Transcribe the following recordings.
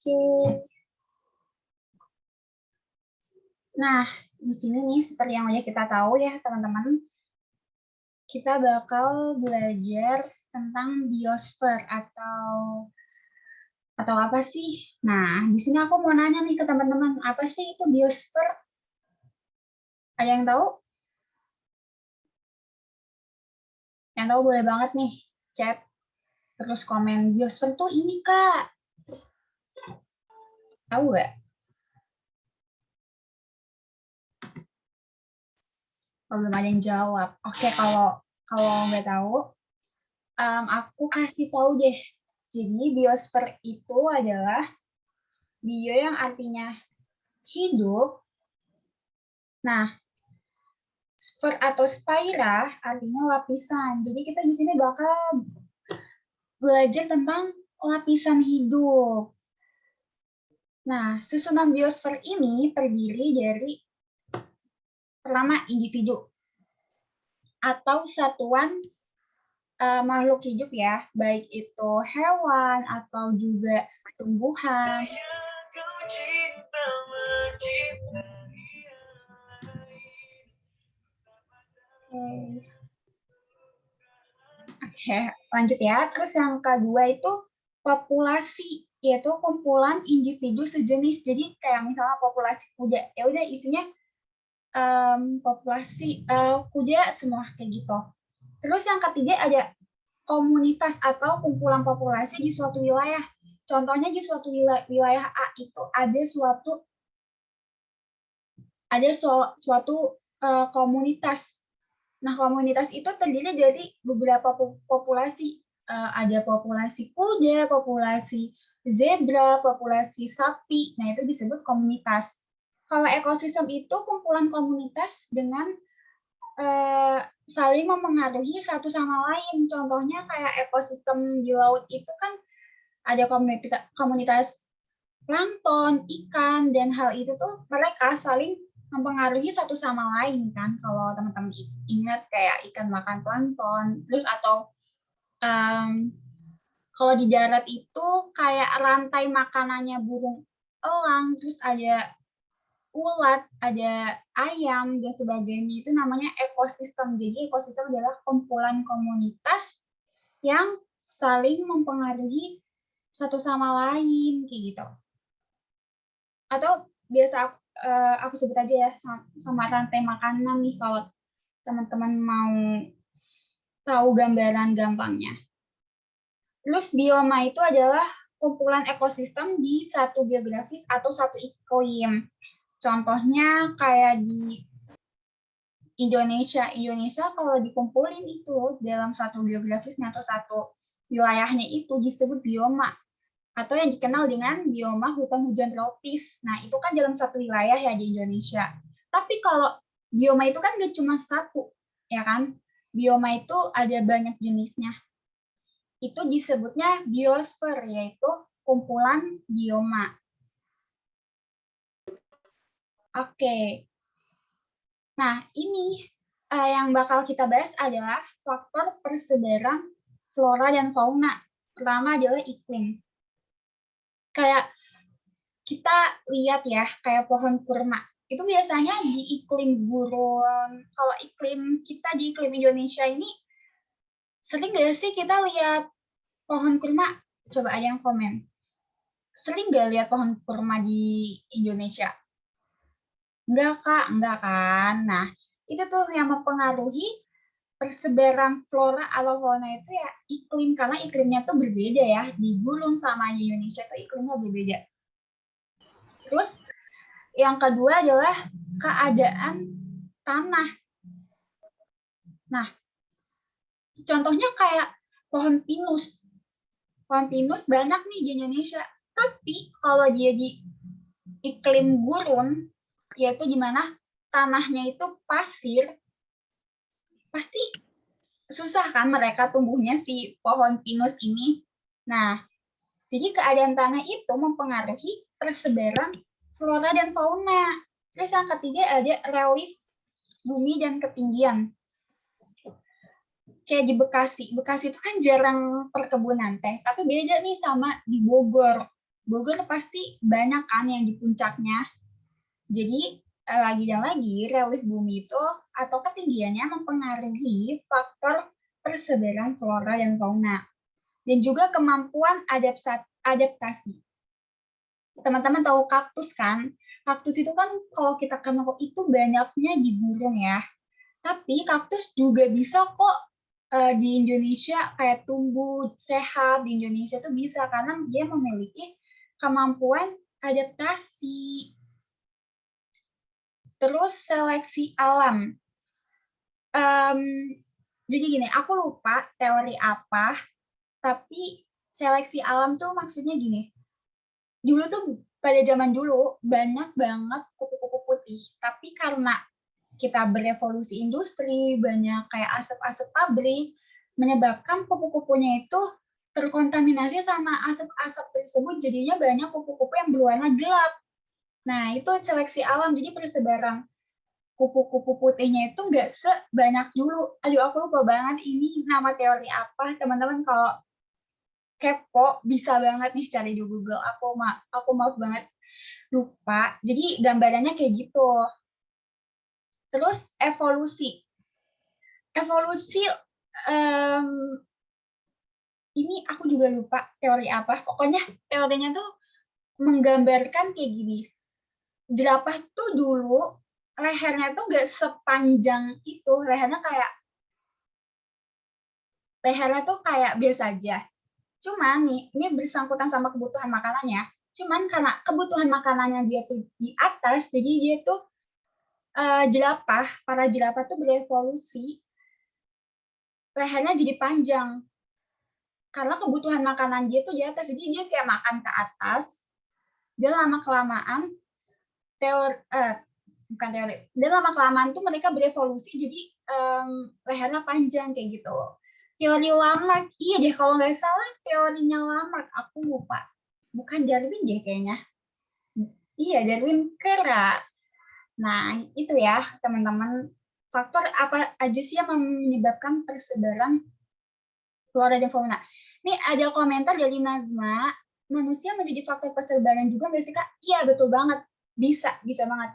Oke. Nah, di sini nih seperti yang udah kita tahu ya teman-teman, kita bakal belajar tentang biosfer atau apa sih? Nah, di sini aku mau nanya nih ke teman-teman, apa sih itu biosfer? Ada yang tahu? Yang tahu boleh banget nih, chat, terus komen, biosfer tuh ini Kak. Tahu nggak? Kalau belum ada yang jawab. Oke, kalau nggak tahu, aku kasih tahu deh. Jadi biosfer itu adalah bio yang artinya hidup. Nah, sfer atau spira artinya lapisan. Jadi kita di sini bakal belajar tentang lapisan hidup. Nah, susunan biosfer ini terdiri dari pertama individu atau satuan makhluk hidup ya, baik itu hewan atau juga tumbuhan. Oke, lanjut ya. Terus yang kedua itu populasi, yaitu kumpulan individu sejenis. Jadi kayak misalnya populasi kuda, ya udah isinya populasi kuda semua kayak gitu. Terus yang ketiga ada komunitas atau kumpulan populasi di suatu wilayah. Contohnya di suatu wilayah A itu ada suatu komunitas. Nah, komunitas itu terdiri dari beberapa populasi. Ada populasi kuda, populasi zebra, populasi sapi. Nah, itu disebut komunitas. Kalau ekosistem itu kumpulan komunitas dengan saling mempengaruhi satu sama lain. Contohnya kayak ekosistem di laut itu kan ada komunitas plankton, ikan, dan hal itu tuh mereka saling mempengaruhi satu sama lain kan. Kalau teman-teman ingat kayak ikan makan plankton, terus atau kalau di darat itu kayak rantai makanannya burung elang, terus ada ulat, ada ayam, dan sebagainya, itu namanya ekosistem. Jadi ekosistem adalah kumpulan komunitas yang saling mempengaruhi satu sama lain, kayak gitu. Atau biasa aku sebut aja ya, sama rantai makanan nih, kalau teman-teman mau tahu gambaran gampangnya. Terus bioma itu adalah kumpulan ekosistem di satu geografis atau satu iklim. Contohnya kayak di Indonesia kalau dikumpulin itu dalam satu geografisnya atau satu wilayahnya itu disebut bioma atau yang dikenal dengan bioma hutan hujan tropis. Nah, itu kan dalam satu wilayah ya di Indonesia. Tapi kalau bioma itu kan gak cuma satu, ya kan? Bioma itu ada banyak jenisnya. Itu disebutnya biosfer, yaitu kumpulan bioma. Oke. Nah, ini yang bakal kita bahas adalah faktor persebaran flora dan fauna. Pertama adalah iklim. Kayak kita lihat ya, kayak pohon kurma. Itu biasanya di iklim gurun. Kalau iklim kita di iklim Indonesia ini, sering nggak sih kita lihat pohon kurma? Coba ada yang komen. Sering nggak lihat pohon kurma di Indonesia? Enggak, Kak. Enggak kan? Nah, itu tuh yang mempengaruhi persebaran flora atau fauna itu ya iklim, karena iklimnya tuh berbeda ya, di gurun sama di Indonesia tuh iklimnya berbeda. Terus yang kedua adalah keadaan tanah. Nah, contohnya kayak pohon pinus. Pohon pinus banyak nih di Indonesia, tapi kalau dia di iklim gurun, yaitu di mana tanahnya itu pasir, pasti susah kan mereka tumbuhnya si pohon pinus ini. Nah, jadi keadaan tanah itu mempengaruhi persebaran flora dan fauna. Terus yang ketiga ada relief bumi dan ketinggian. Kayak di Bekasi itu kan jarang perkebunan teh, tapi beda nih sama di Bogor. Bogor pasti banyak kan yang di puncaknya. Jadi lagi dan lagi relief bumi itu atau ketinggiannya mempengaruhi faktor persebaran flora dan fauna dan juga kemampuan adaptasi. Teman-teman tahu kaktus kan? Kaktus itu kan kalau kita kenal itu banyaknya di gurun ya. Tapi kaktus juga bisa kok di Indonesia kayak tumbuh sehat di Indonesia tuh bisa karena dia memiliki kemampuan adaptasi. Terus seleksi alam. Jadi gini, aku lupa teori apa, tapi seleksi alam tuh maksudnya gini. Dulu tuh pada zaman dulu banyak banget kupu-kupu putih, tapi karena kita berevolusi industri, banyak kayak asap-asap pabrik, menyebabkan kupu-kupunya itu terkontaminasi sama asap-asap tersebut, jadinya banyak kupu-kupu yang berwarna gelap. Nah, itu seleksi alam, jadi persebaran kupu-kupu putihnya itu nggak sebanyak dulu. Aduh, aku lupa banget ini nama teori apa. Teman-teman kalau kepo bisa banget nih cari di Google. Aku maaf banget lupa. Jadi gambarannya kayak gitu. Terus evolusi. Evolusi ini aku juga lupa teori apa. Pokoknya teorinya tuh menggambarkan kayak gini. Jerapah tuh dulu lehernya tuh nggak sepanjang itu. Lehernya tuh kayak biasa aja. Cuman nih, ini bersangkutan sama kebutuhan makanannya. Cuman karena kebutuhan makanannya dia tuh di atas, jadi dia tuh para jerapah tuh berevolusi, lehernya jadi panjang. Karena kebutuhan makanan dia tuh di atas, jadi dia kayak makan ke atas, dan lama-kelamaan, bukan teori, dan lama-kelamaan tuh mereka berevolusi, jadi lehernya panjang kayak gitu. Teori Lamarck, iya deh kalau nggak salah teorinya Lamarck, aku lupa. Bukan Darwin deh kayaknya. Iya, Darwin kera. Nah, itu ya teman-teman. Faktor apa aja sih yang menyebabkan persebaran flora dan fauna? Ini ada komentar dari Nazma. Manusia menjadi faktor persebaran juga nggak sih, Kak? Iya, betul banget. Bisa banget.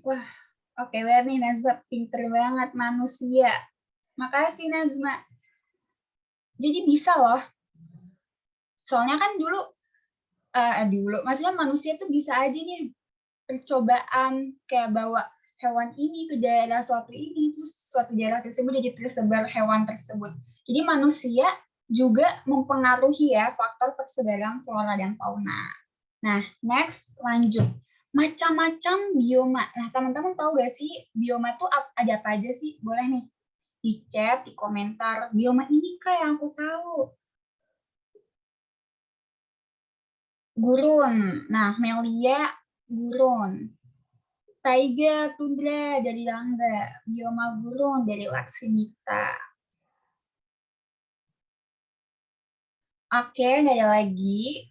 Wah, oke, lihat nih Nazma, pinter banget manusia. Makasih Nazma. Jadi bisa loh. Soalnya kan maksudnya manusia tuh bisa aja nih percobaan kayak bawa hewan ini ke daerah suatu ini, terus suatu daerah tersebut jadi tersebar hewan tersebut. Jadi manusia juga mempengaruhi ya faktor persebaran flora dan fauna. Nah, next lanjut. Macam-macam bioma. Nah, teman-teman tahu gak sih bioma tuh ada apa aja sih? Boleh nih di chat, di komentar. Bioma ini kak yang aku tahu. Gurun. Nah, Melia gurun. Taiga tundra dari Langga. Bioma gurun dari Laksimita. Oke, nggak ada lagi.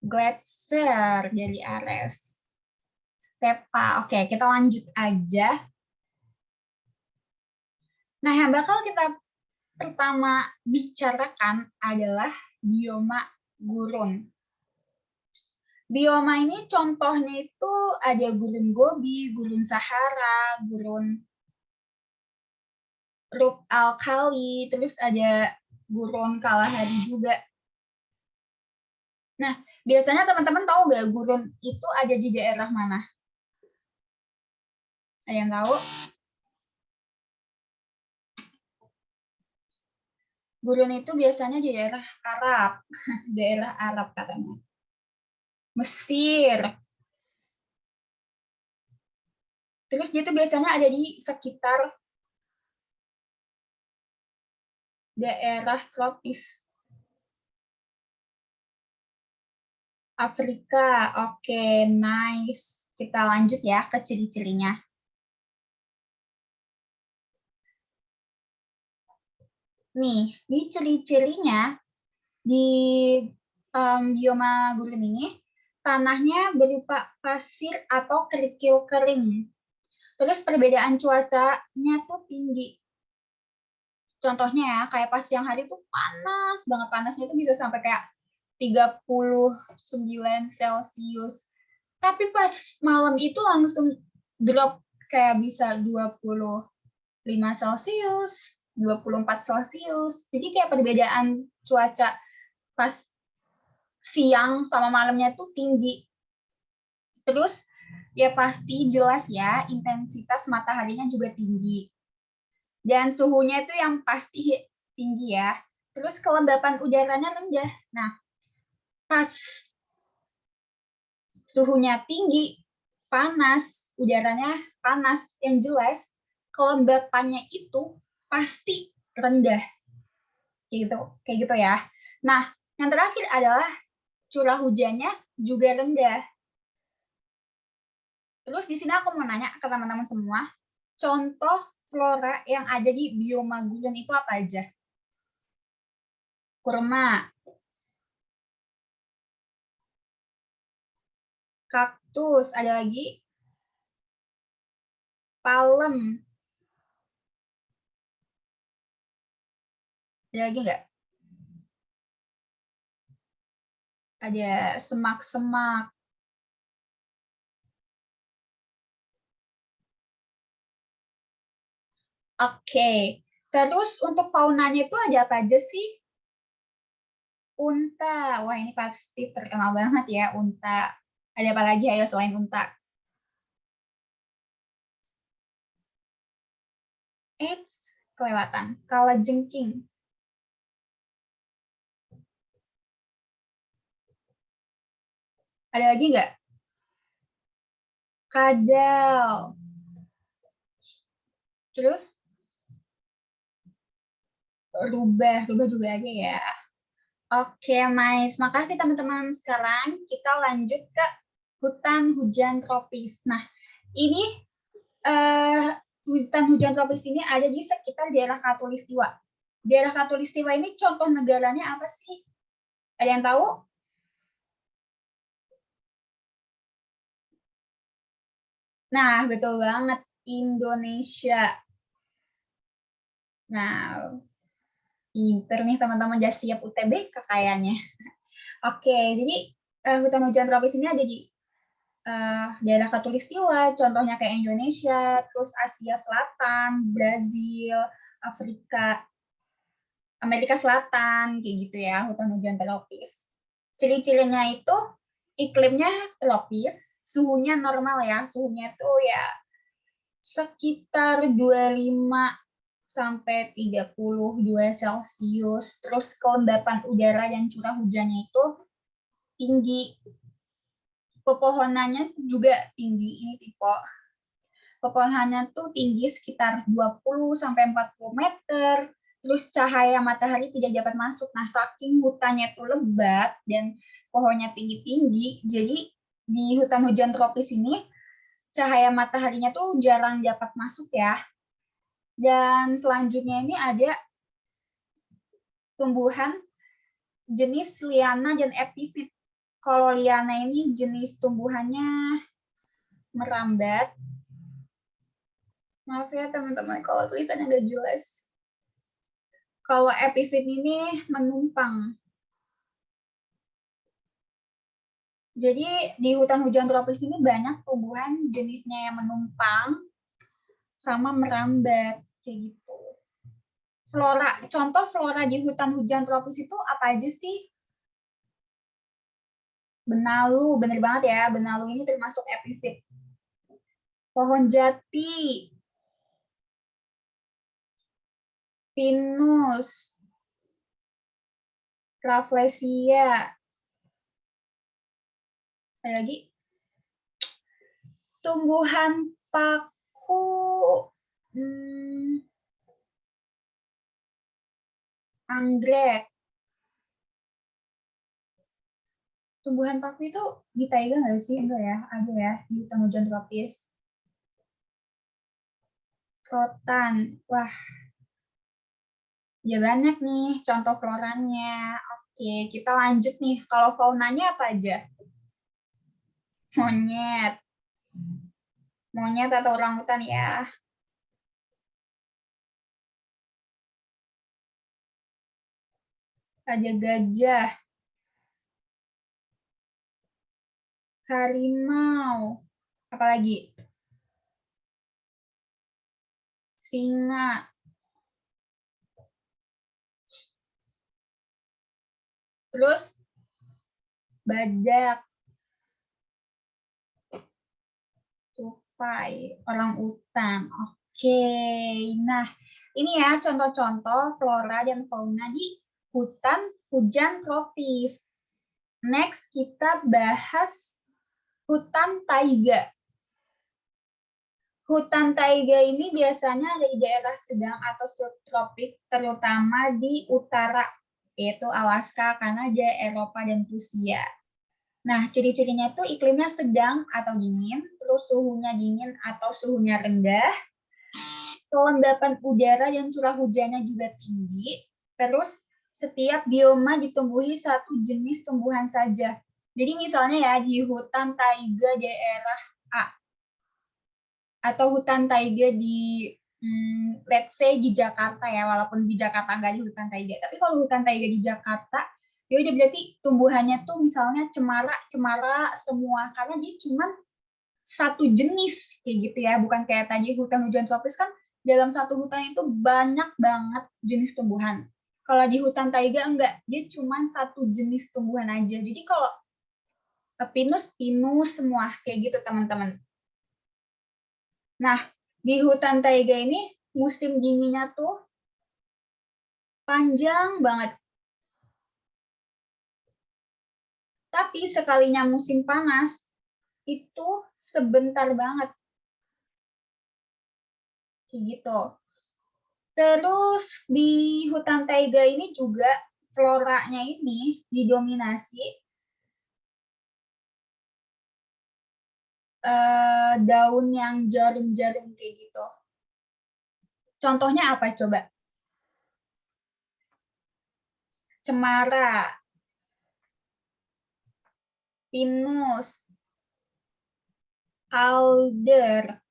Gletser dari Ares. Stepa. Oke, kita lanjut aja. Nah, yang bakal kita pertama bicarakan adalah bioma gurun. Bioma ini contohnya itu ada gurun Gobi, gurun Sahara, gurun Rub Alkali, terus ada gurun Kalahari juga. Nah, biasanya teman-teman tahu nggak gurun itu ada di daerah mana? Ada yang tahu? Gurun itu biasanya di daerah Arab, daerah Arab katanya. Mesir. Terus dia tuh biasanya ada di sekitar daerah tropis. Afrika, oke, nice. Kita lanjut ya ke ciri-cirinya. Nih, ini ciri-cirinya di bioma gurun ini, tanahnya berupa pasir atau kerikil kering. Terus perbedaan cuacanya tuh tinggi. Contohnya ya, kayak pas siang hari tuh panas banget, panasnya itu bisa sampai kayak 39 Celcius. Tapi pas malam itu langsung drop kayak bisa 25 Celcius, 24 Celcius. Jadi kayak perbedaan cuaca pas siang sama malamnya tuh tinggi. Terus ya pasti jelas ya intensitas mataharinya juga tinggi. Dan suhunya itu yang pasti tinggi ya. Terus kelembapan udaranya rendah. Nah, pas suhunya tinggi, panas, udaranya panas, yang jelas kelembapannya itu pasti rendah. Kayak gitu ya. Nah, yang terakhir adalah curah hujannya juga rendah. Terus di sini aku mau nanya ke teman-teman semua, contoh flora yang ada di bioma gurun itu apa aja? Kurma, kaktus, ada lagi palem, ada lagi nggak? Ada semak-semak. Oke, terus untuk faunanya itu ada apa aja sih? Unta, wah ini pasti terkenal banget ya unta. Ada apa lagi ayo selain unta? Eits, kelewatan. Kalajengking. Ada lagi nggak? Kadal. Terus rubah juga ada ya. Oke, nice. Makasih teman-teman. Sekarang kita lanjut ke hutan hujan tropis. Nah, ini hutan hujan tropis ini ada di sekitar daerah Katulistiwa. Daerah Katulistiwa ini contoh negaranya apa sih? Ada yang tahu? Nah, betul banget. Indonesia. Nah, pinter nih teman-teman, udah siap UTBK kayaknya. Oke, jadi hutan hujan tropis ini ada di daerah Katulistiwa, contohnya kayak Indonesia, terus Asia Selatan, Brazil, Afrika, Amerika Selatan, kayak gitu ya, hutan hujan tropis. Ciri-cirinya itu iklimnya tropis, suhunya normal ya, suhunya tuh ya sekitar 25 sampai 32 Celcius. Terus kelembapan udara dan curah hujannya itu tinggi. Pepohonannya juga tinggi. Ini tipe pepohonannya tuh tinggi sekitar 20 sampai 40 meter. Terus cahaya matahari tidak dapat masuk. Nah, saking hutannya tuh lebat dan pohonnya tinggi-tinggi, jadi di hutan hujan tropis ini cahaya mataharinya tuh jarang dapat masuk ya. Dan selanjutnya ini ada tumbuhan jenis liana dan epifit. Kalau liana ini jenis tumbuhannya merambat. Maaf ya teman-teman, kalau tulisannya nggak jelas. Kalau epifit ini menumpang. Jadi di hutan hujan tropis ini banyak tumbuhan jenisnya yang menumpang sama merambat kayak gitu. Flora, contoh flora di hutan hujan tropis itu apa aja sih? Benalu, bener banget ya. Benalu ini termasuk epifit. Pohon jati, pinus, rafflesia, ada lagi tumbuhan paku, anggrek. Tumbuhan paku itu di taiga nggak sih? Enggak ya, ada ya di hutan hujan tropis. Rotan, wah, ya banyak nih contoh floranya. Oke, kita lanjut nih. Kalau faunanya apa aja? Monyet, monyet atau orangutan ya. Ada gajah, harimau, apalagi? Singa, terus badak, tupai, orang utan. Oke, nah ini ya contoh-contoh flora dan fauna di hutan hujan tropis. Next kita bahas hutan taiga. Hutan taiga ini biasanya ada di daerah sedang atau subtropik, terutama di utara, yaitu Alaska, Kanada, Eropa, dan Rusia. Nah, ciri-cirinya itu iklimnya sedang atau dingin, terus suhunya dingin atau suhunya rendah, kelembapan udara dan curah hujannya juga tinggi, terus setiap bioma ditumbuhi satu jenis tumbuhan saja. Jadi misalnya ya di hutan taiga daerah A, atau hutan taiga di let's say di Jakarta ya, walaupun di Jakarta nggak di hutan taiga, tapi kalau hutan taiga di Jakarta ya udah berarti tumbuhannya tuh misalnya cemara semua, karena dia cuma satu jenis kayak gitu ya, bukan kayak tadi hutan hujan tropis kan dalam satu hutan itu banyak banget jenis tumbuhan. Kalau di hutan taiga enggak, dia cuma satu jenis tumbuhan aja. Jadi kalau pinus semua kayak gitu teman-teman. Nah, di hutan taiga ini musim dinginnya tuh panjang banget. Tapi sekalinya musim panas, itu sebentar banget. Kayak gitu. Terus di hutan taiga ini juga floranya ini didominasi daun yang jarum-jarum kayak gitu. Contohnya apa coba? Cemara, pinus, alder,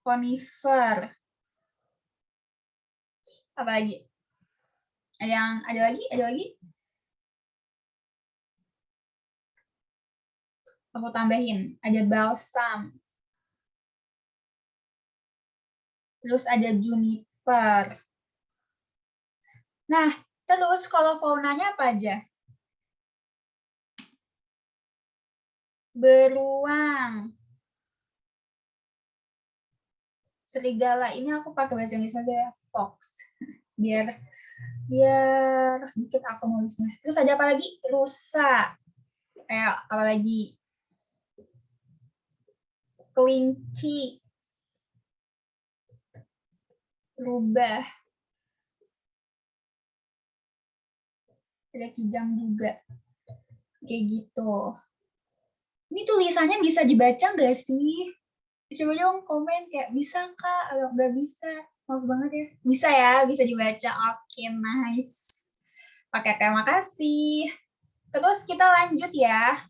conifer, apa lagi? Ada lagi? Ada lagi? Aku tambahin. Ada balsam. Terus ada juniper. Nah, terus kalau faunanya apa aja? Beruang. Serigala ini aku pakai bahasa Inggris aja, fox. Biar dikit aku nulisnya. Terus ada apa lagi? Rusa. Apa lagi? Kelinci. Rubah. Ada kijang juga. Kayak gitu. Ini tulisannya bisa dibaca nggak sih? Coba dong komen kayak bisa kak, kalau nggak bisa maaf banget ya. Bisa ya, bisa dibaca. Oke, nice. Oke, terima kasih. Terus kita lanjut ya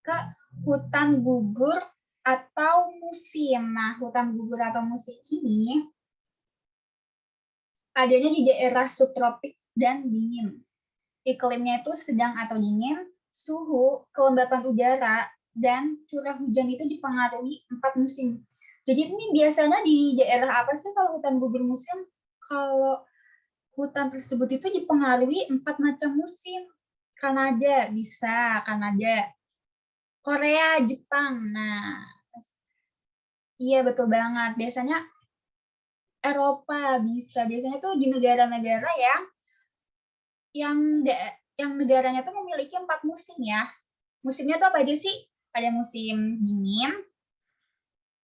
ke hutan gugur atau musim. Nah, hutan gugur atau musim ini adanya di daerah subtropik dan dingin. Iklimnya itu sedang atau dingin, suhu, kelembapan udara, dan curah hujan itu dipengaruhi 4 musim. Jadi ini biasanya di daerah apa sih kalau hutan gugur musim? Kalau hutan tersebut itu dipengaruhi 4 macam musim. Kanada, bisa, Kanada. Korea, Jepang. Nah, iya betul banget. Biasanya Eropa bisa. Biasanya tuh di negara-negara yang negaranya tuh memiliki 4 musim ya. Musimnya tuh apa aja sih? Ada musim dingin,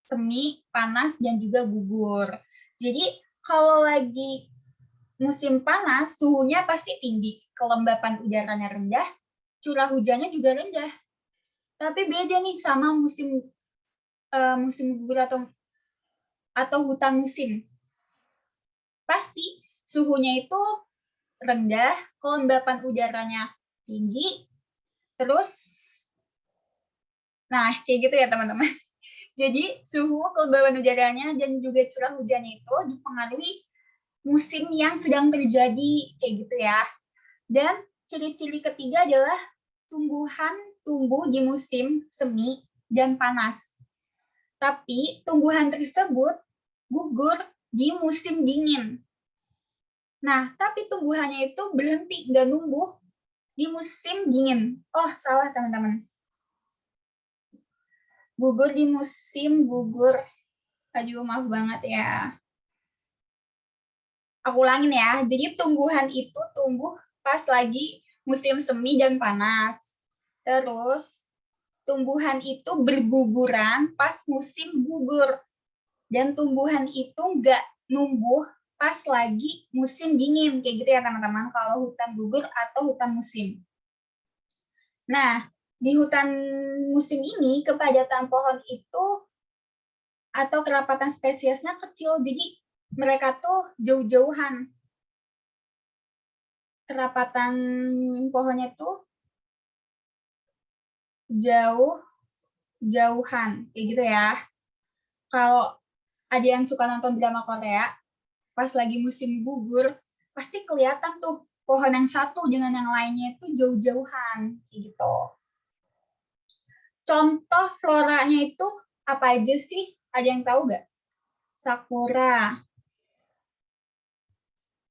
semi, panas, dan juga gugur. Jadi kalau lagi musim panas, suhunya pasti tinggi, kelembapan udaranya rendah, curah hujannya juga rendah. Tapi beda nih sama musim gugur atau hutan musim. Pasti suhunya itu rendah, kelembapan udaranya tinggi, terus, nah kayak gitu ya teman-teman. Jadi suhu, kelembaban udaranya, dan juga curah hujannya itu dipengaruhi musim yang sedang terjadi, kayak gitu ya. Dan ciri-ciri ketiga adalah tumbuhan tumbuh di musim semi dan panas. Tapi tumbuhan tersebut gugur di musim dingin. Nah, tapi tumbuhannya itu berhenti dan numbuh di musim dingin. Oh, salah teman-teman. Gugur di musim gugur. Aduh, maaf banget ya. Aku ulangin ya. Jadi tumbuhan itu tumbuh pas lagi musim semi dan panas. Terus tumbuhan itu berguguran pas musim gugur. Dan tumbuhan itu nggak numbuh pas lagi musim dingin. Kayak gitu ya teman-teman, kalau hutan gugur atau hutan musim. Nah, di hutan musim ini, kepadatan pohon itu atau kerapatan spesiesnya kecil, jadi mereka tuh jauh-jauhan. Kerapatan pohonnya tuh jauh-jauhan, kayak gitu ya. Kalau ada yang suka nonton drama Korea, pas lagi musim gugur, pasti kelihatan tuh pohon yang satu dengan yang lainnya itu jauh-jauhan, gitu. Contoh floranya itu apa aja sih? Ada yang tahu nggak? Sakura,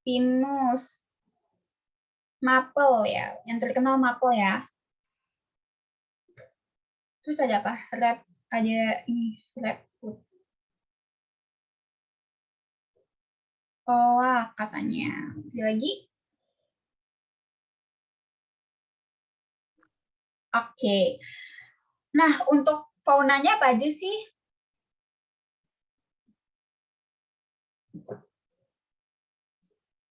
pinus, maple ya, yang terkenal maple ya. Terus ada apa? Red, ada ini redwood. Oh, katanya. Ada lagi? Oke. Nah, untuk faunanya apa aja sih?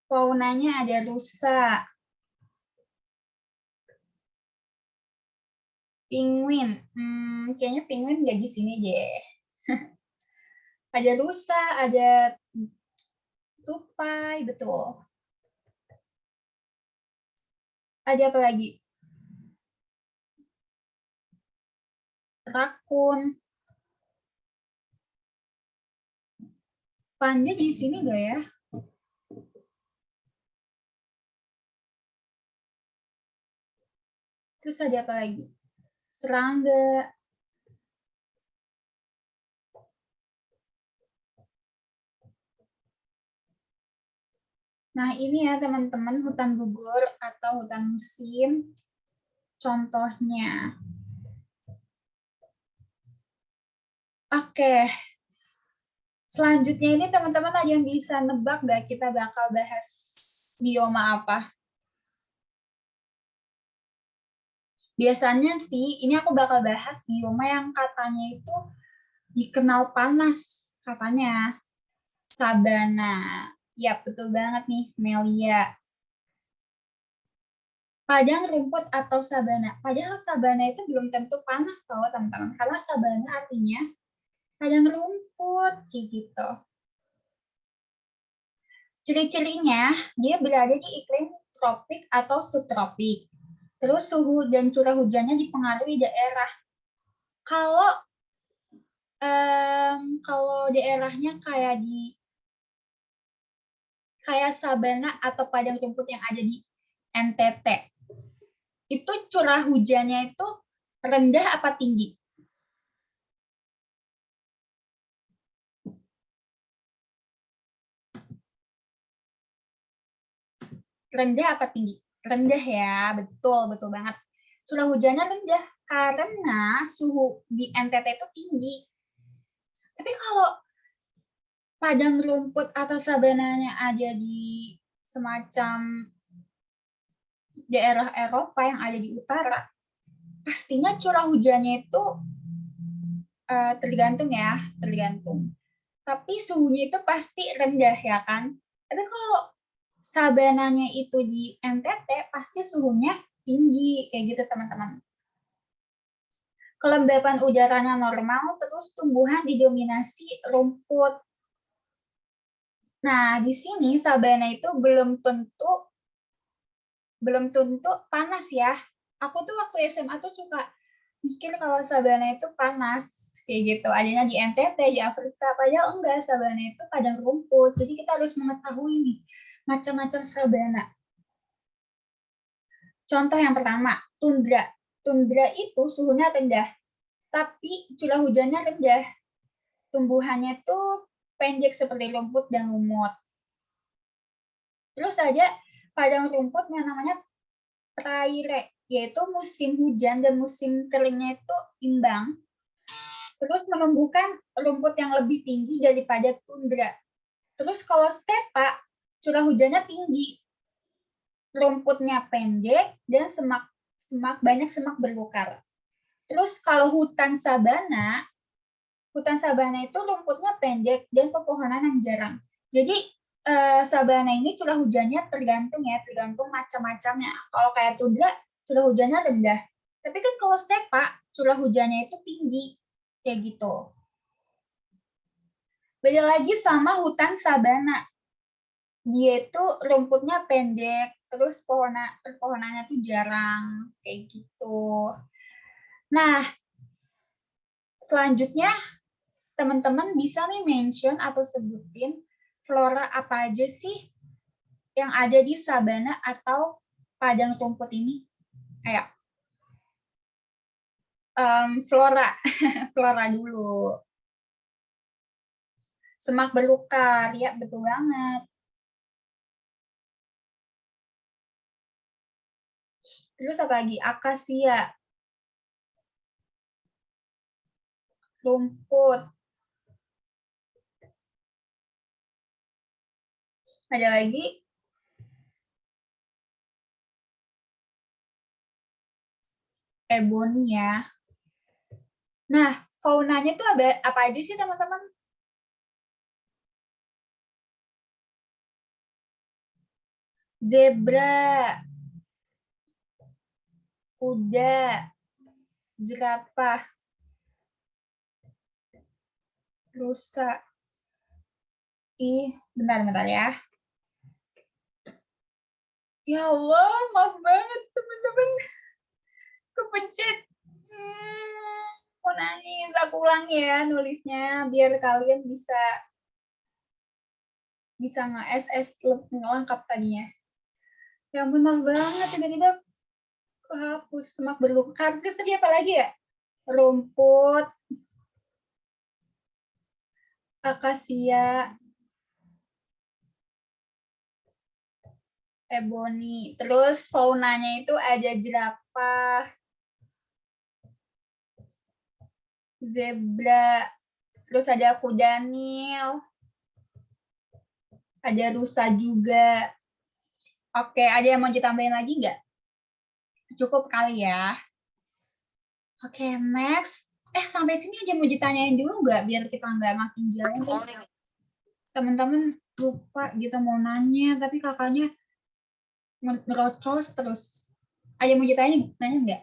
Faunanya ada rusa, penguin. Kayaknya penguin nggak di sini deh. Ada rusa, ada tupai, betul. Ada apa lagi? Rakun. Panda di sini nggak ya? Terus ada apa lagi? Serangga. Nah, ini ya teman-teman hutan gugur atau hutan musim. Contohnya. Oke. Selanjutnya ini teman-teman ada yang bisa nebak nggak kita bakal bahas bioma apa? Biasanya sih, ini aku bakal bahas bioma yang katanya itu dikenal panas, katanya. Sabana. Ya, betul banget nih, Melia. Padang rumput atau sabana. Padahal sabana itu belum tentu panas kalau teman-teman. Karena sabana artinya padang rumput, kayak gitu. Ciri-cirinya, dia berada di iklim tropik atau subtropik. Terus suhu dan curah hujannya dipengaruhi daerah. Kalau kalau daerahnya kayak sabana atau padang rumput yang ada di NTT, itu curah hujannya itu rendah apa tinggi? Rendah apa tinggi? Rendah ya, betul, betul banget. Curah hujannya rendah karena suhu di NTT itu tinggi. Tapi kalau padang rumput atau sabananya ada di semacam daerah Eropa yang ada di utara, pastinya curah hujannya itu tergantung ya, tergantung. Tapi suhunya itu pasti rendah ya kan. Tapi kalau sabananya itu di NTT, pasti suhunya tinggi, kayak gitu teman-teman. Kelembapan udaranya normal, terus tumbuhan didominasi rumput. Nah, di sini sabana itu belum tentu panas ya. Aku tuh waktu SMA tuh suka Mikir kalau sabana itu panas, kayak gitu. Adanya di NTT, di Afrika. Padahal enggak, sabana itu padang rumput. Jadi kita harus mengetahui nih, macam-macam sabana. Contoh yang pertama, tundra. Tundra itu suhunya rendah, tapi curah hujannya rendah. Tumbuhannya tuh pendek seperti rumput dan lumut. Terus ada padang rumput yang namanya praire, yaitu musim hujan dan musim keringnya itu imbang. Terus menumbuhkan rumput yang lebih tinggi daripada tundra. Terus kalau stepa, curah hujannya tinggi, rumputnya pendek, dan banyak semak belukar. Terus kalau hutan sabana itu rumputnya pendek dan pepohonan yang jarang. Jadi sabana ini curah hujannya tergantung macam-macamnya. Kalau kayak tundra, curah hujannya rendah. Tapi kan kalau stepa, curah hujannya itu tinggi. Kayak gitu. Beda lagi sama hutan sabana. Dia itu rumputnya pendek, terus pohonannya tuh jarang. Kayak gitu. Nah, selanjutnya teman-teman bisa nih mention atau sebutin flora apa aja sih yang ada di sabana atau padang rumput ini. Ayo. Flora. Flora dulu. Semak belukar, ya betul banget. Terus apa lagi? Akasia. Rumput. Ada lagi? Ebony ya. Nah, faunanya tuh apa aja sih teman-teman? Zebra, kuda, jerapah, rusa. Bentar ya. Ya Allah, maaf banget teman-teman. Kepencet. Mau nangis, aku ulang ya nulisnya biar kalian bisa nge-SS lengkap tadinya. Ya ampun, maaf banget tiba-tiba kehapus. Semak belukar. Terus tadi apa lagi ya? Rumput, akasia, ebony. Terus faunanya itu ada jerapah, zebra, terus ada kuda nil, ada rusa juga. Oke, ada yang mau ditambahin lagi nggak? Cukup kali ya. Oke, next. Sampai sini aja mau ditanyain dulu nggak biar kita nggak makin jauh. Teman-teman lupa kita mau nanya, tapi kakaknya ngerocos terus. Ada yang mau nanya nggak?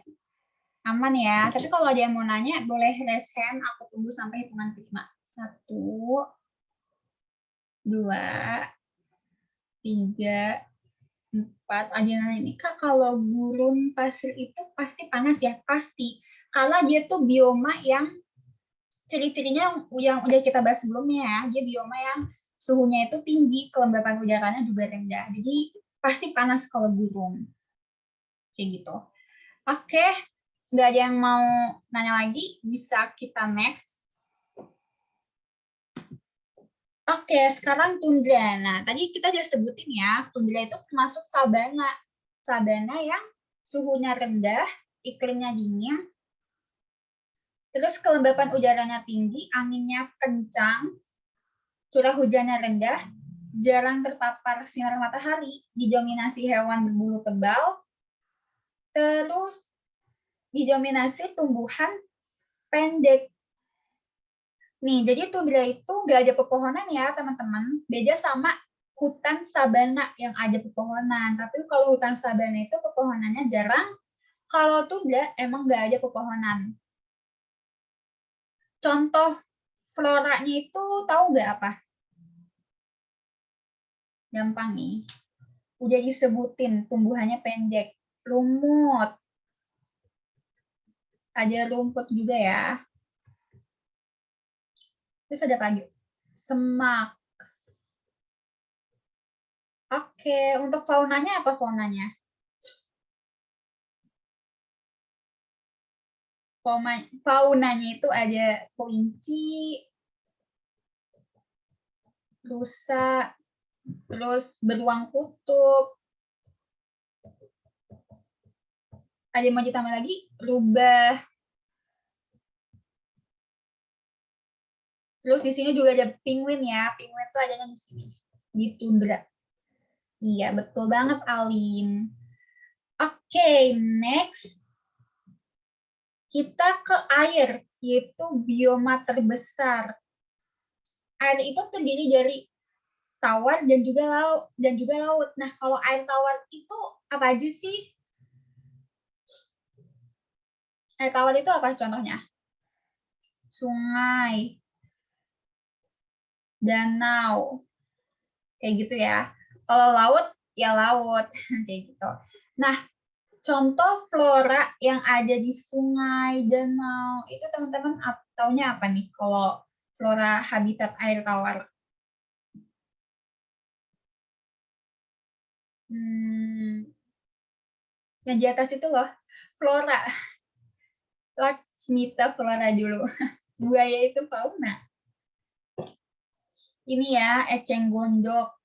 Aman ya. Tapi kalau ada yang mau nanya, boleh raise hand. Aku tunggu sampai hitungan 5. 1, 2, 3, 4. Ada yang nanya nih, Kak, kalau gurun pasir itu pasti panas ya? Pasti. Karena dia tuh bioma yang ciri-cirinya yang udah kita bahas sebelumnya ya. Dia bioma yang suhunya itu tinggi, kelembapan udaranya juga rendah. Jadi pasti panas kalau gurun. Kayak gitu. Oke, nggak ada yang mau nanya lagi, bisa kita next. Oke, sekarang tundra. Nah, tadi kita udah sebutin ya, tundra itu termasuk sabana. Sabana yang suhunya rendah, iklimnya dingin, terus kelembapan udaranya tinggi, anginnya kencang, curah hujannya rendah, jarang terpapar sinar matahari, didominasi hewan berbulu tebal, terus didominasi tumbuhan pendek. Nih, jadi tundra itu nggak ada pepohonan ya, teman-teman. Beda sama hutan sabana yang ada pepohonan. Tapi kalau hutan sabana itu pepohonannya jarang. Kalau tundra emang nggak ada pepohonan. Contoh floranya itu tahu nggak apa? Gampang nih. Udah disebutin, tumbuhannya pendek. Lumut. Ada rumput juga ya. Terus ada apa lagi? Semak. Oke, untuk faunanya apa faunanya? Faunanya itu ada kelinci, rusa, terus beruang kutub. Ada yang mau ditambah lagi? Rubah. Terus di sini juga ada penguin ya. Penguin itu adanya di sini, di tundra. Iya, betul banget, Alin. Oke, next. Kita ke air, yaitu bioma terbesar. Air itu terdiri dari tawar dan juga laut. Nah, kalau air tawar itu apa aja sih? Air tawar itu apa contohnya? Sungai, danau, kayak gitu ya. Kalau laut, ya laut, kayak gitu. Nah, contoh flora yang ada di sungai, danau, itu teman-teman taunya apa nih kalau flora habitat air tawar? Yang di atas itu loh, flora. Laksmita flora dulu. Buaya itu fauna. Ini ya, eceng gondok,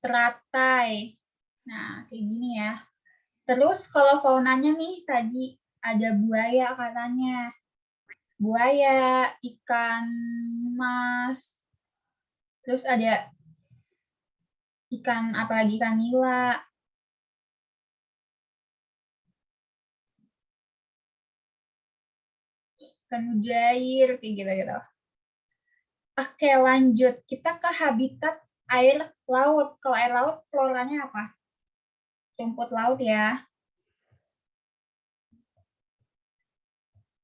teratai. Nah, kayak gini ya. Terus kalau faunanya nih, tadi ada buaya katanya. Buaya, ikan mas, terus ada ikan, apalagi ikan nila. Ikan mujair, kayak gitu-gitu. Oke, lanjut. Kita ke habitat air laut. Kalau air laut, floranya apa? Rumput laut ya.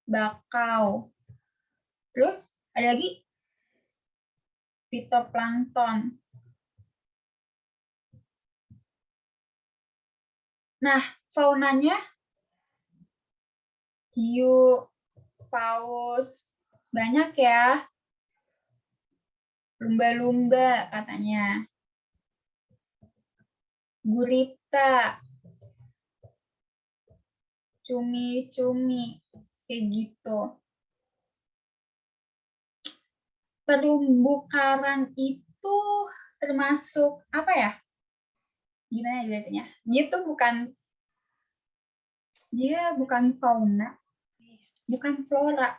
Bakau. Terus ada lagi fitoplankton. Nah, faunanya hiu, paus, banyak ya. Lumba-lumba katanya. Gurita, cumi-cumi, kayak gitu. Terumbu karang itu termasuk apa ya? Gimana jelasannya? Dia bukan fauna, bukan flora.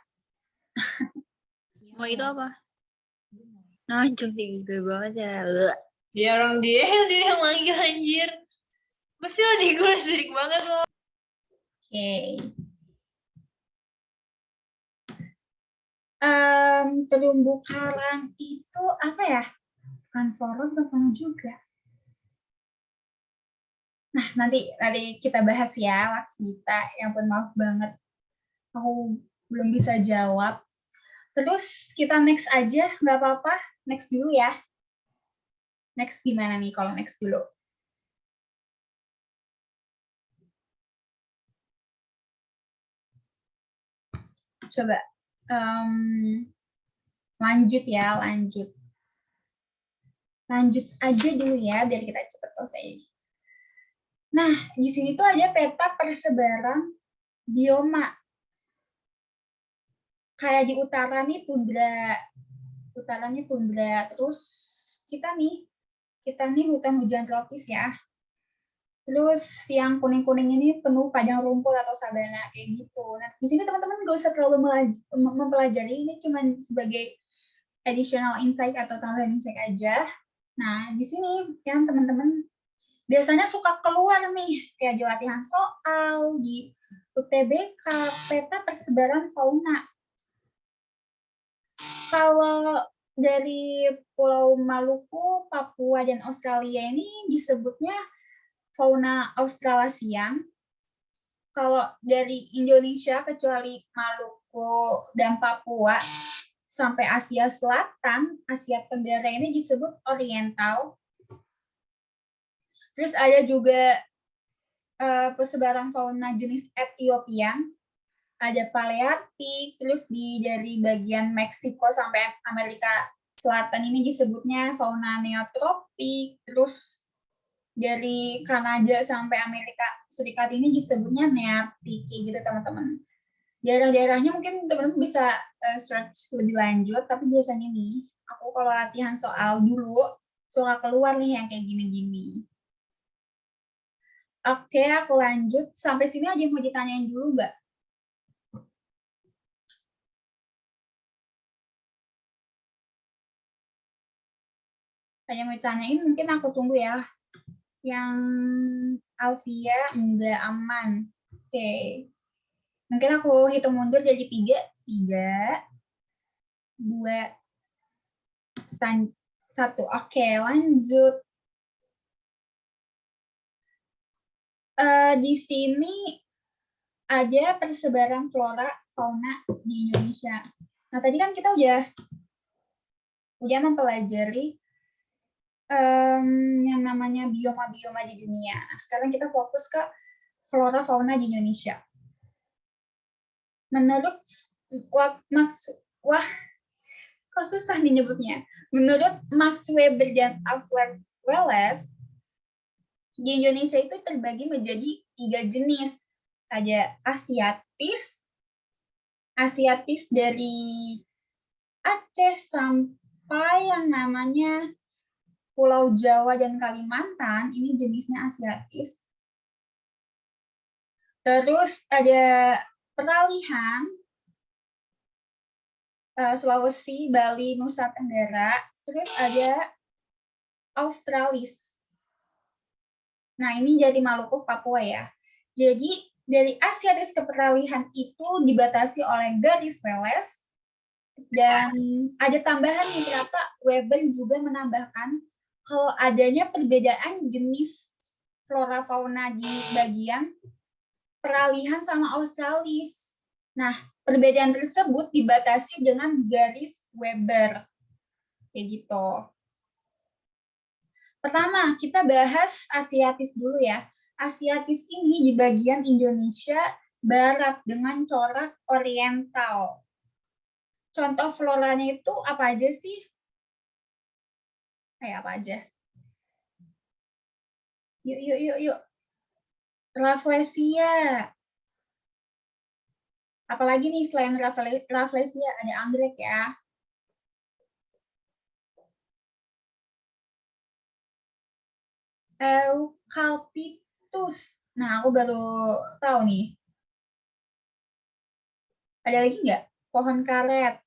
Oh itu apa? Nah, tinggi banget ya. Dia orang dia yang manggil anjir. Pasti lo di gue sirik banget lo. Oke. Terumbu karang itu apa ya? Bukan flora, bukan fauna juga. Nah, nanti kita bahas ya, Laksmita. Yang pun maaf banget, aku belum bisa jawab. Terus kita next aja, nggak apa-apa. Next dulu ya. Next gimana nih kalau next dulu? Coba lanjut ya, lanjut. Lanjut aja dulu ya, biar kita cepat selesai. Nah, di sini tuh ada peta persebaran bioma. Kayak di utara nih tundra. Utaranya tundra. Terus kita nih hutan hujan tropis ya. Terus yang kuning-kuning ini penuh padang rumput atau sabana kayak gitu. Nah, di sini teman-teman nggak usah terlalu mempelajari, ini cuma sebagai additional insight atau tambahan insight aja. Nah, di sini yang teman-teman biasanya suka keluar nih, kayak di latihan soal, di UTBK, peta persebaran fauna. Kalau dari Pulau Maluku, Papua, dan Australia ini disebutnya fauna Australasian. Kalau dari Indonesia, kecuali Maluku dan Papua, sampai Asia Selatan, Asia Tenggara ini disebut Oriental. Terus ada juga persebaran fauna jenis Ethiopian, ada Paleartik, terus dari bagian Meksiko sampai Amerika Selatan ini disebutnya fauna neotropik, terus dari Kanada sampai Amerika Serikat ini disebutnya nearktik, gitu teman-teman. Daerah-daerahnya mungkin teman-teman bisa search lebih lanjut, tapi biasanya nih, aku kalau latihan soal dulu, suka keluar nih yang kayak gini-gini. Oke, aku lanjut. Sampai sini aja yang mau ditanyain dulu nggak? Yang mau ditanyain mungkin aku tunggu ya. Yang Alvia enggak aman. Oke. Mungkin aku hitung mundur jadi 3. 3, 2, 1. Oke, lanjut. Di sini ada persebaran flora fauna di Indonesia. Nah, tadi kan kita udah mempelajari yang namanya bioma-bioma di dunia. Sekarang kita fokus ke flora fauna di Indonesia. Menurut kok susah nih nyebutnya. Menurut Max Weber dan Alfred Wallace, di Indonesia itu terbagi menjadi 3 jenis. Ada Asiatis dari Aceh sampai yang namanya Pulau Jawa dan Kalimantan, ini jenisnya Asiatis. Terus ada peralihan Sulawesi, Bali, Nusa Tenggara. Terus ada Australis. Nah, ini jadi Maluku, Papua ya. Jadi, dari Asiatis ke peralihan itu dibatasi oleh garis Wallace. Dan ada tambahan nih, ternyata Weber juga menambahkan kalau adanya perbedaan jenis flora fauna di bagian peralihan sama Australis. Nah, perbedaan tersebut dibatasi dengan garis Weber. Kayak gitu. Pertama, kita bahas Asiatis dulu ya. Asiatis ini di bagian Indonesia Barat dengan corak oriental. Contoh floranya itu apa aja sih? Kayak apa aja? Yuk. Rafflesia. Apalagi nih selain Rafflesia, ada anggrek ya. Eucalyptus. Nah, aku baru tahu nih. Ada lagi nggak? Pohon karet.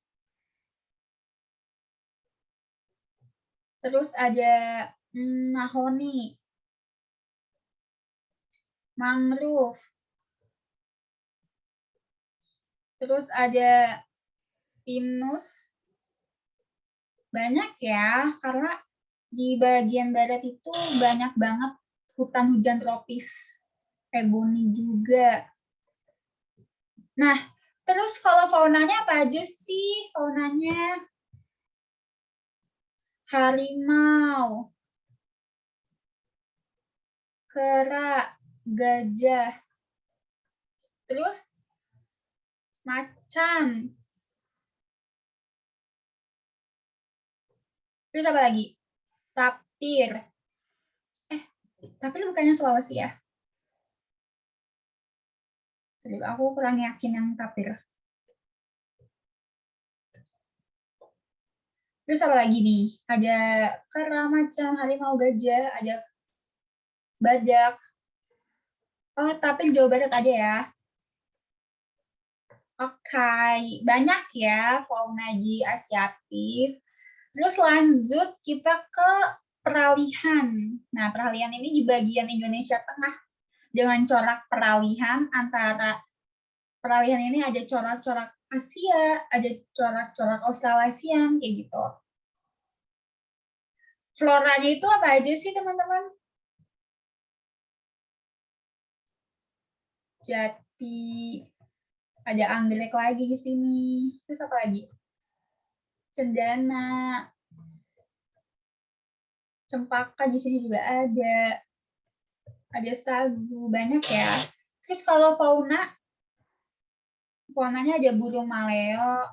Terus ada mahoni. Mangrove. Terus ada pinus. Banyak ya, karena di bagian barat itu banyak banget hutan hujan tropis. Ebony juga. Nah, terus kalau faunanya apa aja sih? Faunanya harimau, kera, gajah, terus macan. Terus apa lagi? Tapir. Tapir bukannya Sulawesi ya? Jadi aku kurang yakin yang tapir. Terus apa lagi nih? Ada kera, macan, harimau, gajah, ada badak. Oh, tapir Jawa Barat ada ya. Oke, banyak ya fauna di Asiatis. Terus lanjut kita ke peralihan. Nah, peralihan ini di bagian Indonesia Tengah dengan corak peralihan antara peralihan ini ada corak-corak Asia, ada corak-corak Australasian, kayak gitu. Floranya itu apa aja sih, teman-teman? Jati, ada anggrek lagi di sini. Terus apa lagi? Cendana, cempaka di sini juga ada. ada sagu, banyak ya. Terus kalau faunanya ada burung maleo,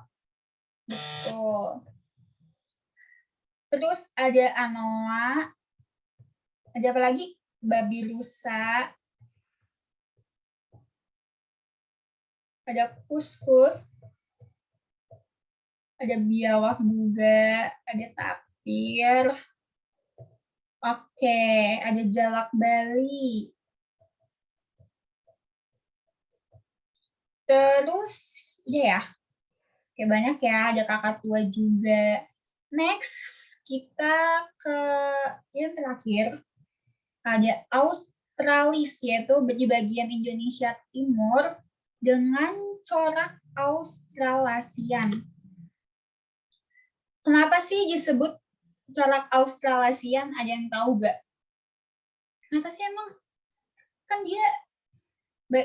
betul. Terus ada anoa, ada apa lagi? Babi rusa, ada kuskus, ada biawak juga, ada tapir. Oke, ada jalak Bali. Terus, ya, oke banyak ya, ada kakatua juga. Next, kita ke yang terakhir, ada Australis, yaitu di bagian Indonesia Timur dengan corak Australasian. Kenapa sih disebut corak Australasian? Ada yang tahu gak? Kenapa sih emang? Kan dia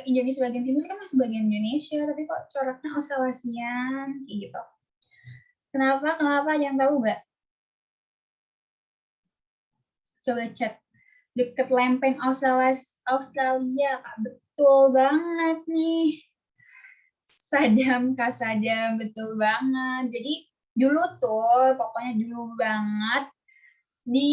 Indonesia bagian timur kan masih bagian Indonesia, tapi kok coraknya Australasian kayak gitu. Kenapa? Ada yang tahu gak? Coba chat. Deket lempeng Australia, Kak. Betul banget nih. Kak Sadam, betul banget. Jadi dulu tuh, pokoknya dulu banget, di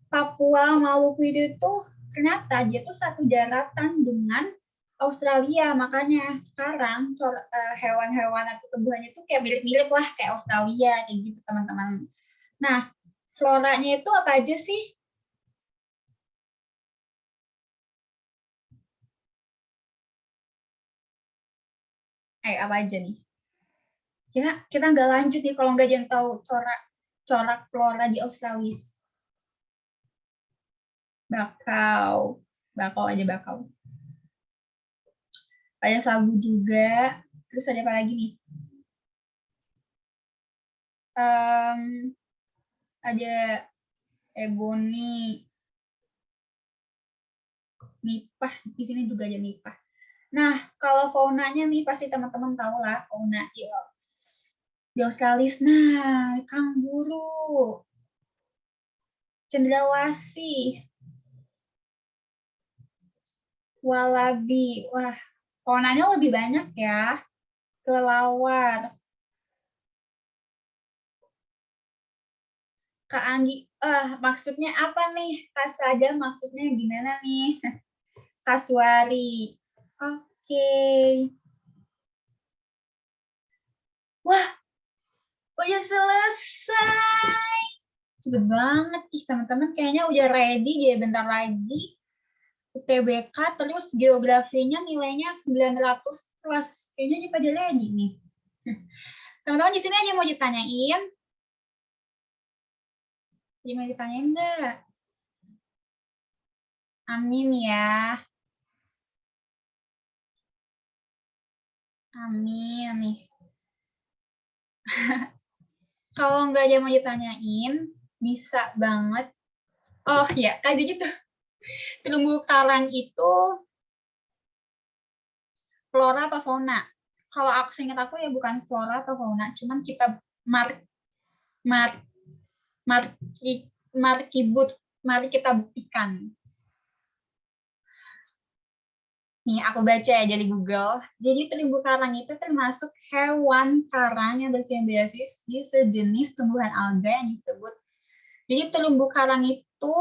Papua Maluku itu tuh ternyata dia tuh satu daratan dengan Australia, makanya sekarang hewan-hewan atau tumbuhannya tuh kayak mirip-mirip lah kayak Australia kayak gitu teman-teman. Nah, floranya itu apa aja sih? Apa aja nih? Kita nggak lanjut nih kalau nggak ada yang tahu corak flora di Australia. Bakau aja bakau. Ada sagu juga. Terus ada apa lagi nih? Ada ebony, nipah, di sini juga ada nipah. Nah, kalau faunanya nih pasti teman-teman tahu lah fauna di Australia. Nah, kanguru, cendrawasih, walabi. Wah, faunanya lebih banyak ya. Kelelawar, Kak Anggi, maksudnya apa nih? Kak Sada maksudnya gimana nih? Kasuari. Oke. Wah, udah selesai. Cepet banget. Ih, teman-teman kayaknya udah ready dia bentar lagi. UTBK, terus geografinya nilainya 900 plus. Kayaknya dia pada ready nih. Teman-teman di sini aja mau ditanyain? Mau ditanyain enggak? Amin ya. Amin nih. Kalau nggak ada yang mau ditanyain, bisa banget. Oh ya, kayak gitu. Terumbu karang itu flora apa fauna? Kalau aku seingat aku ya bukan flora atau fauna, cuman kita mari kita buktikan. Nih, aku baca ya dari Google. Jadi terumbu karang itu termasuk hewan karang yang bersimbiosis di sejenis tumbuhan alga yang disebut. Jadi terumbu karang itu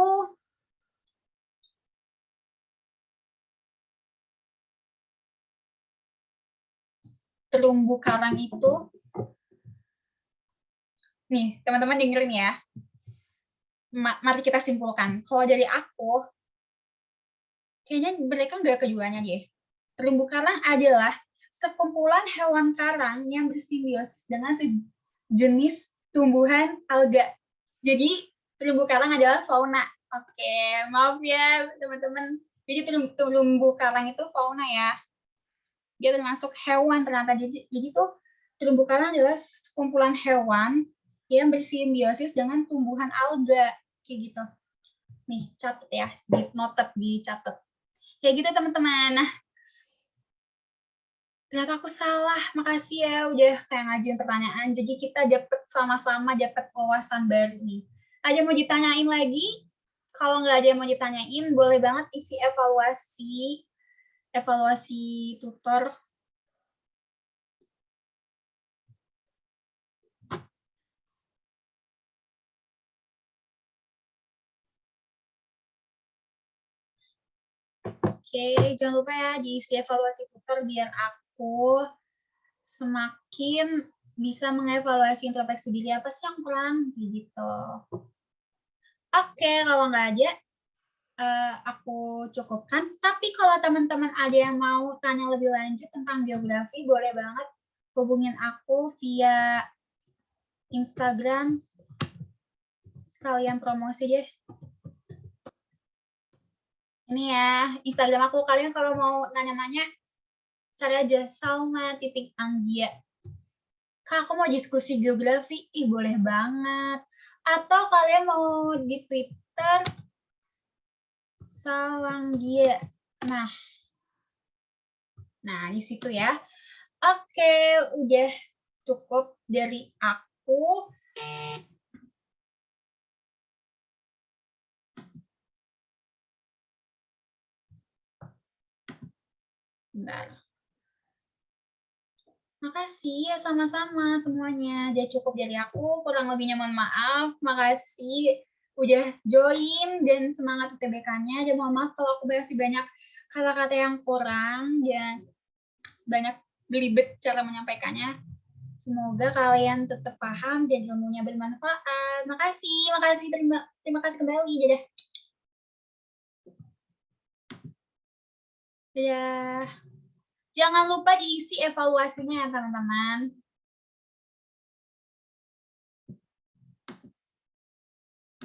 nih teman-teman dengerin ya. Mari kita simpulkan. Kalau dari aku, kayaknya mereka nggak keduanya deh. Terumbu karang adalah sekumpulan hewan karang yang bersimbiosis dengan sejenis tumbuhan alga. Jadi terumbu karang adalah fauna. Oke, maaf ya teman-teman. Jadi terumbu karang itu fauna ya. Dia termasuk hewan ternyata. Jadi tuh terumbu karang adalah sekumpulan hewan yang bersimbiosis dengan tumbuhan alga kayak gitu. Nih, catat ya, dicatat. Kayak gitu teman-teman. Nah, ternyata aku salah. Makasih ya udah kayak ngajuin pertanyaan. Jadi kita sama-sama dapat wawasan baru nih. Ada mau ditanyain lagi? Kalau nggak ada yang mau ditanyain, boleh banget isi evaluasi tutor. Oke, jangan lupa ya diisi evaluasi tutor biar aku semakin bisa mengevaluasi introspeksi diri apa sih yang kurang gitu. Oke, kalau nggak ada, aku cukupkan. Tapi kalau teman-teman ada yang mau tanya lebih lanjut tentang geografi, boleh banget hubungin aku via Instagram. Sekalian promosi deh. Ini ya, Instagram aku. Kalian kalau mau nanya-nanya, cari aja Salma.Anggia. Kak, aku mau diskusi geografi. Ih, boleh banget. Atau kalian mau di Twitter, Salanggia. Nah, di situ ya. Oke, udah cukup dari aku. Bentar. Makasih ya sama-sama semuanya. Udah cukup dari aku, kurang lebihnya mohon maaf. Makasih udah join dan semangat UTBK-nya. Dan mohon maaf kalau aku masih banyak kata-kata yang kurang dan banyak belibet cara menyampaikannya. Semoga kalian tetap paham dan ilmunya bermanfaat. Makasih, terima kasih kembali. Dadah. Dadah. Jangan lupa diisi evaluasinya ya teman-teman.